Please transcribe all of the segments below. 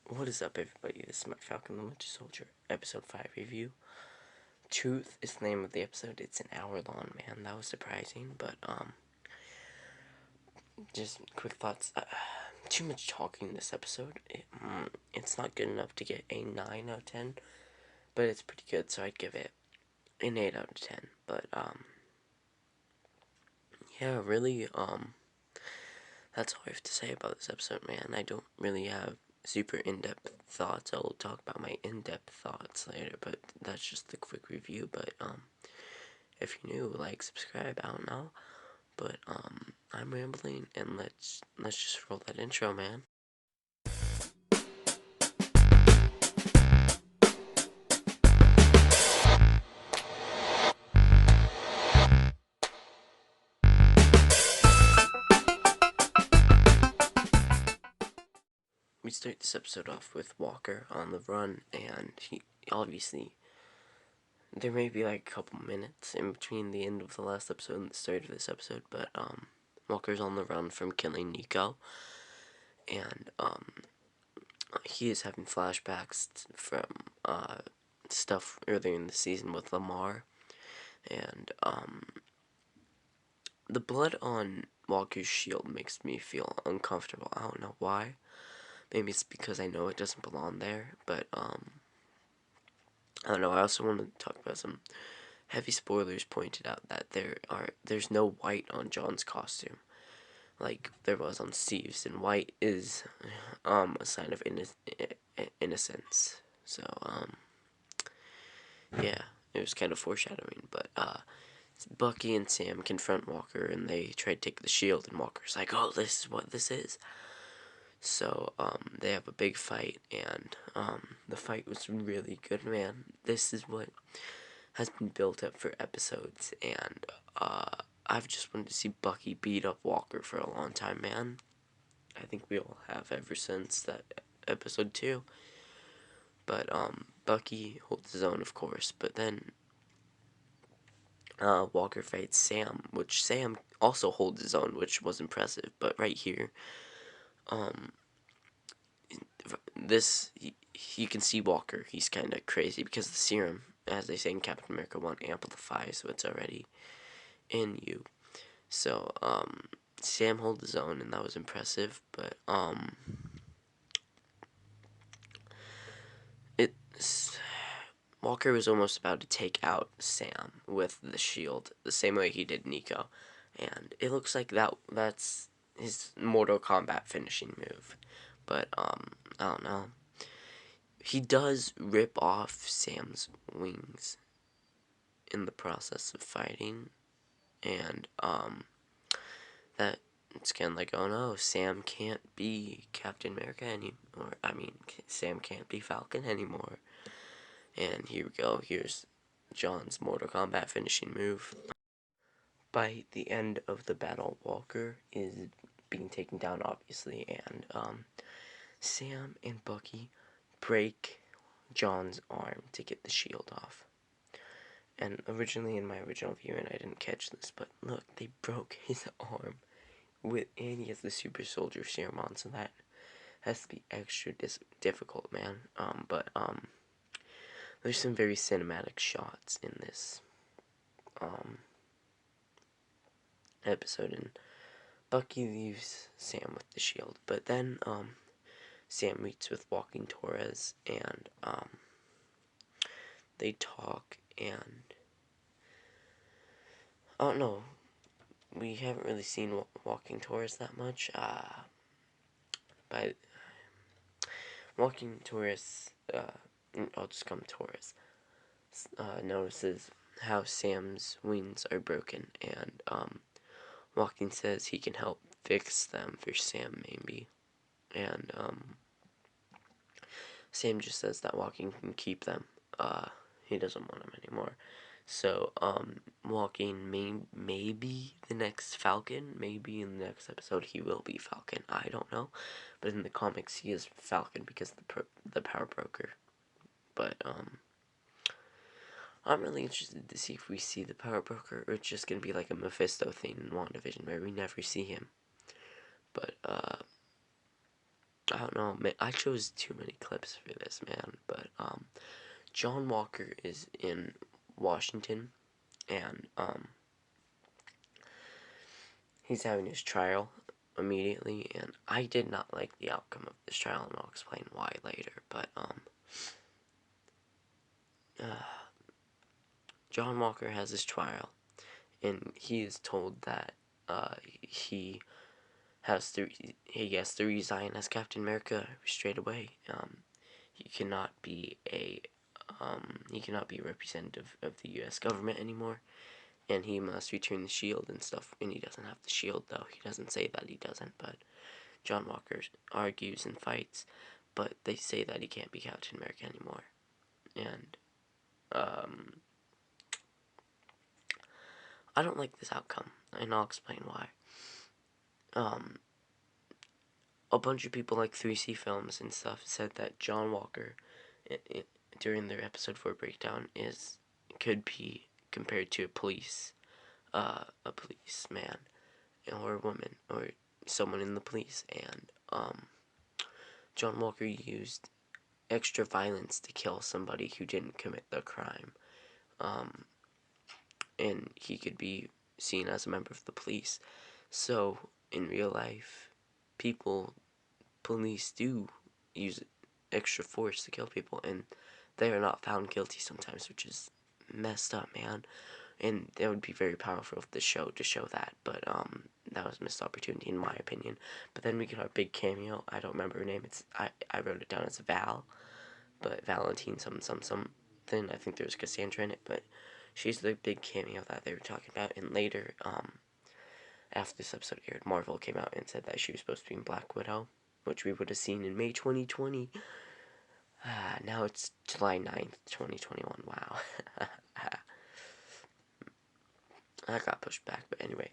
What is up, everybody? This is my Falcon the Winter Soldier, episode 5 review. Truth is the name of the episode. It's an hour long, man. That was surprising, but, just quick thoughts. Too much talking in this episode. It's not good enough to get a 9 out of 10, but it's pretty good, so I'd give it an 8 out of 10. But, yeah, really, that's all I have to say about this episode, man. I don't really have super in-depth thoughts. I'll talk about my in-depth thoughts later, but that's just the quick review. But if you're new, like, subscribe, I don't know. But I'm rambling, and let's just roll that intro, man. We start this episode off with Walker on the run, and he obviously, there may be like a couple minutes in between the end of the last episode and the start of this episode, but Walker's on the run from killing Nico, and he is having flashbacks from stuff earlier in the season with Lamar, and the blood on Walker's shield makes me feel uncomfortable. I don't know why. Maybe it's because I know it doesn't belong there, but I don't know. I also want to talk about some heavy spoilers. Pointed out that there's no white on John's costume, like there was on Steve's, and white is a sign of innocence. So yeah, it was kind of foreshadowing. But Bucky and Sam confront Walker, and they try to take the shield, and Walker's like, "Oh, this is what this is." So they have a big fight, and the fight was really good, man. This is what has been built up for episodes, and I've just wanted to see Bucky beat up Walker for a long time, man. I think we all have ever since that episode 2. But Bucky holds his own, of course, but then Walker fights Sam, which Sam also holds his own, which was impressive. But right here, you can see Walker. He's kind of crazy because the serum, as they say in Captain America 1, amplifies, so it's already in you. So Sam holds his own, and that was impressive. But Walker was almost about to take out Sam with the shield, the same way he did Nico, and it looks like that's his Mortal Kombat finishing move. But I don't know. He does rip off Sam's wings in the process of fighting, and that it's kind of like, oh no, Sam can't be Captain America anymore. I mean, Sam can't be Falcon anymore. And here we go. Here's John's Mortal Kombat finishing move. By the end of the battle, Walker is being taken down, obviously, and Sam and Bucky break John's arm to get the shield off. And originally in my original viewing, I didn't catch this, but look, they broke his arm and he has the super soldier serum on, so that has to be extra difficult, man. But there's some very cinematic shots in this episode, and Bucky leaves Sam with the shield, but then Sam meets with Walking Torres, and they talk, and I don't know, we haven't really seen Walking Torres that much, but Walking Torres, I'll just call him Torres, notices how Sam's wings are broken, and Walking says he can help fix them for Sam, maybe, and Sam just says that Walking can keep them. He doesn't want them anymore. So, Walking maybe the next Falcon, maybe in the next episode he will be Falcon. I don't know, but in the comics he is Falcon because of the power broker. But I'm really interested to see if we see the power broker, or it's just gonna be like a Mephisto thing in WandaVision where we never see him. But I I don't know, man, I chose too many clips for this, man, but, John Walker is in Washington, and, he's having his trial immediately, and I did not like the outcome of this trial, and I'll explain why later, but, John Walker has his trial, and he is told that, he has to resign as Captain America straight away. He cannot be a representative of the U.S. government anymore, and he must return the shield and stuff. And he doesn't have the shield, though. He doesn't say that he doesn't, but John Walker argues and fights, but they say that he can't be Captain America anymore. And I don't like this outcome, and I'll explain why. A bunch of people like 3C Films and stuff said that John Walker, during their episode 4 breakdown, could be compared to a policeman or a woman or someone in the police, and John Walker used extra violence to kill somebody who didn't commit the crime, and he could be seen as a member of the police. So in real life, police do use extra force to kill people, and they are not found guilty sometimes, which is messed up, man. And that would be very powerful of the show to show that, but that was a missed opportunity in my opinion. But then we get our big cameo. I don't remember her name. I wrote it down as Val, but Valentine something. I think there was Cassandra in it, but she's the big cameo that they were talking about. And later, after this episode aired, Marvel came out and said that she was supposed to be in Black Widow, which we would have seen in May 2020. Now it's July 9th, 2021. Wow. I got pushed back, but anyway.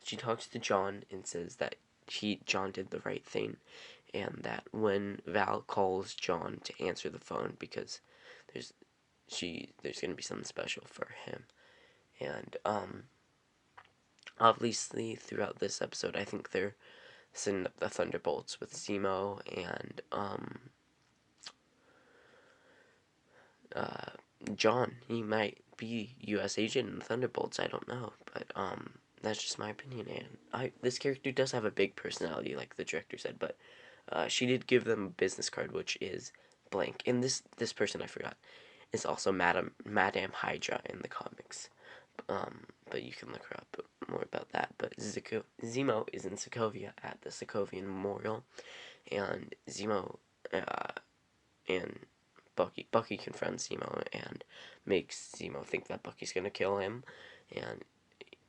She talks to John and says that John did the right thing, and that when Val calls John to answer the phone, because there's gonna be something special for him. And obviously throughout this episode, I think they're setting up the Thunderbolts with Zemo and John. He might be U.S. agent in the Thunderbolts. I don't know, but that's just my opinion. And this character does have a big personality, like the director said, but she did give them a business card, which is blank. And this person I forgot is also Madame Hydra in the comics. But you can look her up more about that. But Zemo is in Sokovia at the Sokovian Memorial, and Zemo and Bucky confronts Zemo and makes Zemo think that Bucky's gonna kill him, and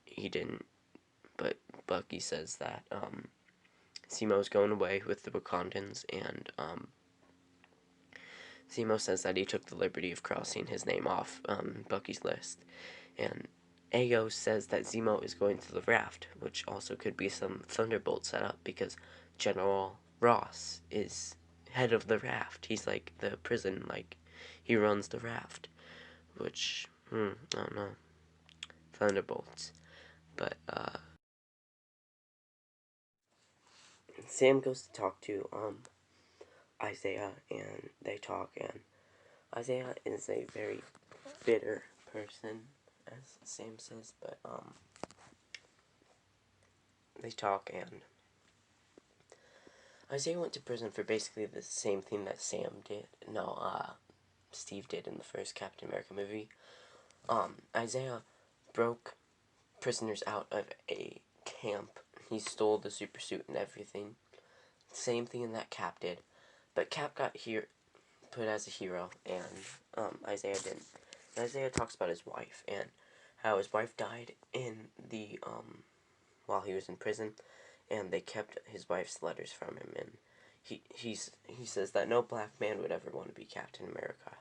he didn't. But Bucky says that Zemo's going away with the Wakandans, and Zemo says that he took the liberty of crossing his name off Bucky's list, and Ayo says that Zemo is going to the raft, which also could be some Thunderbolt setup, because General Ross is head of the raft. He's like the prison, like he runs the raft, which I don't know. Thunderbolts. But Sam goes to talk to Isaiah, and they talk, and Isaiah is a very bitter person, as Sam says, but they talk, and Isaiah went to prison for basically the same thing that Sam did. No, Steve did in the first Captain America movie. Isaiah broke prisoners out of a camp. He stole the super suit and everything. Same thing that Cap did. But Cap got put as a hero, and Isaiah didn't. And Isaiah talks about his wife, and how his wife died in the, while he was in prison, and they kept his wife's letters from him, and he says that no black man would ever want to be Captain America,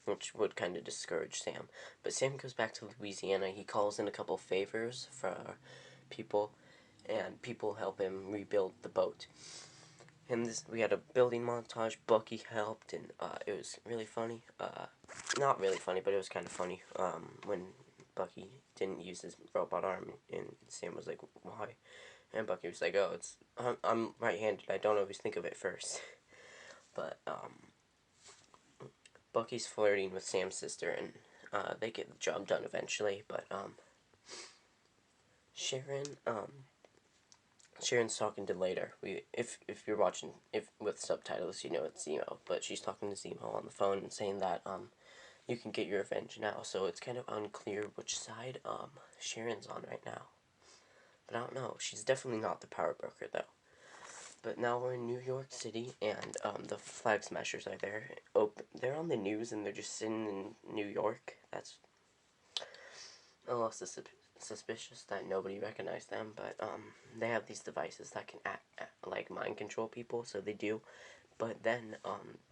which would kind of discourage Sam. But Sam goes back to Louisiana. He calls in a couple favors for people, and people help him rebuild the boat. And we had a building montage. Bucky helped, and it was really funny. Not really funny, but it was kind of funny when Bucky didn't use his robot arm, and Sam was like, why? And Bucky was like, oh, I'm right-handed, I don't always think of it first. But, Bucky's flirting with Sam's sister, and, they get the job done eventually, but, Sharon's talking to later. If you're watching with subtitles, you know it's Zemo, but she's talking to Zemo on the phone and saying that you can get your revenge now. So it's kind of unclear which side Sharon's on right now. But I don't know. She's definitely not the power broker though. But now we're in New York City, and the Flag Smashers are there. They're on the news, and they're just sitting in New York. That's a little suspicious that nobody recognized them, but they have these devices that can like mind control people, so they do. But then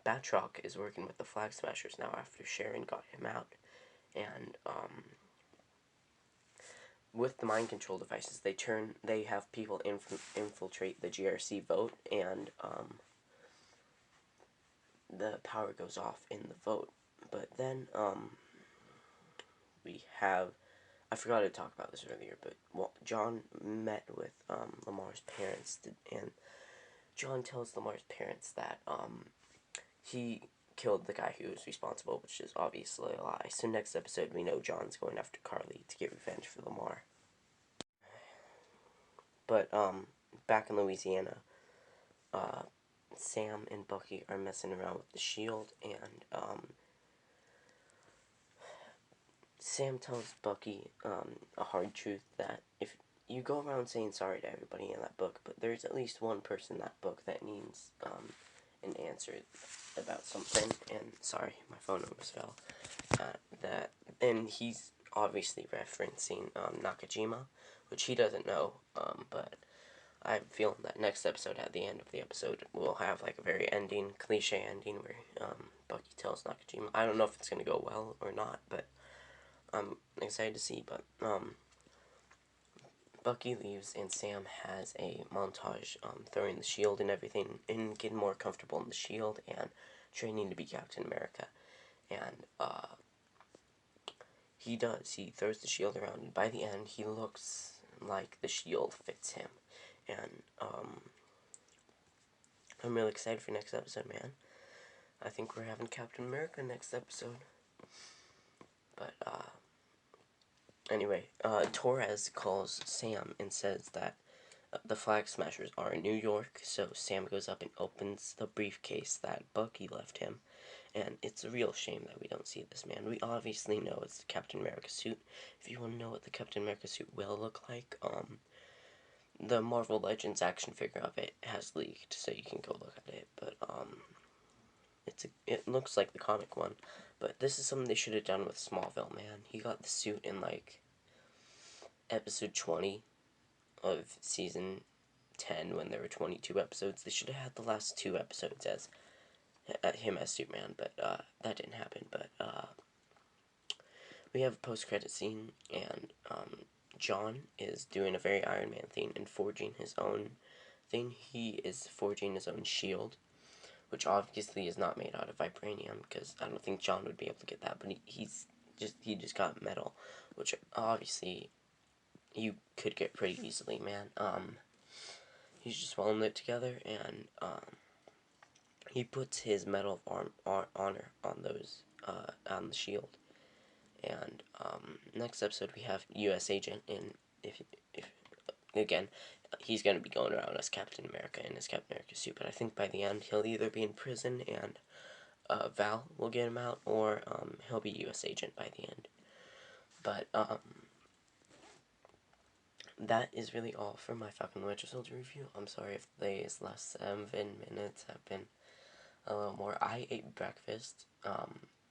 Batroc is working with the Flag Smashers now after Sharon got him out, and with the mind control devices, they have people infiltrate the GRC vote, and the power goes off in the vote. But then we have, I forgot to talk about this earlier, but John met with Lamar's parents, and John tells Lamar's parents that he killed the guy who was responsible, which is obviously a lie. So next episode, we know John's going after Carly to get revenge for Lamar. But back in Louisiana, Sam and Bucky are messing around with the shield, and Sam tells Bucky a hard truth that if you go around saying sorry to everybody in that book, but there's at least one person in that book that needs an answer about something. And sorry, my phone almost fell. And he's obviously referencing Nakajima, which he doesn't know. But I have a feeling that next episode, at the end of the episode, will have like a very cliche ending where Bucky tells Nakajima. I don't know if it's gonna go well or not, but I'm excited to see. But Bucky leaves, and Sam has a montage throwing the shield and everything, and getting more comfortable in the shield, and training to be Captain America. And he does. He throws the shield around, and by the end, he looks like the shield fits him. And I'm really excited for next episode, man. I think we're having Captain America next episode. But anyway, Torres calls Sam and says that the Flag Smashers are in New York, so Sam goes up and opens the briefcase that Bucky left him, and it's a real shame that we don't see this man. We obviously know it's the Captain America suit. If you want to know what the Captain America suit will look like, the Marvel Legends action figure of it has leaked, so you can go look at it, but it looks like the comic one, but this is something they should have done with Smallville, man. He got the suit in, like, episode 20 of season 10 when there were 22 episodes. They should have had the last 2 episodes as him as Superman, but that didn't happen. But we have a post-credit scene, and John is doing a very Iron Man thing and forging his own thing. He is forging his own shield, which obviously is not made out of vibranium, because I don't think John would be able to get that, but he just got metal, which obviously you could get pretty easily, man. He's just welding it together, and he puts his medal of honor on those, on the shield. And next episode we have U.S. Agent, and if again, he's going to be going around as Captain America in his Captain America suit, but I think by the end he'll either be in prison and Val will get him out, or he'll be U.S. Agent by the end. But that is really all for my Falcon Winter Soldier review. I'm sorry if these last 7 minutes have been a little more. I ate breakfast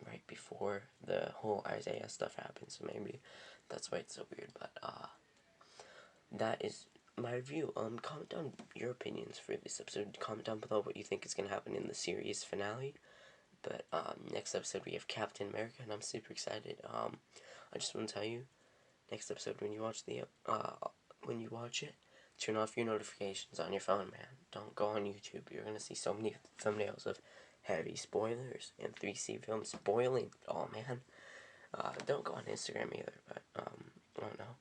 right before the whole Isaiah stuff happened, so maybe that's why it's so weird. But that is my review. Comment down your opinions for this episode. Comment down below what you think is going to happen in the series finale. But next episode we have Captain America, and I'm super excited. I just want to tell you, next episode when you watch it, turn off your notifications on your phone, man. Don't go on YouTube. You're gonna see so many thumbnails of heavy spoilers and 3C films spoiling it all, man. Don't go on Instagram either. But I don't know.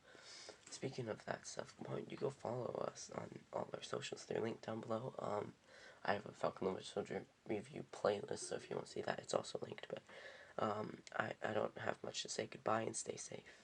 speaking of that stuff, why don't you go follow us on all our socials? They're linked down below. I have a Falcon Winter Soldier review playlist, so if you want to see that, it's also linked. But I don't have much to say. Goodbye and stay safe.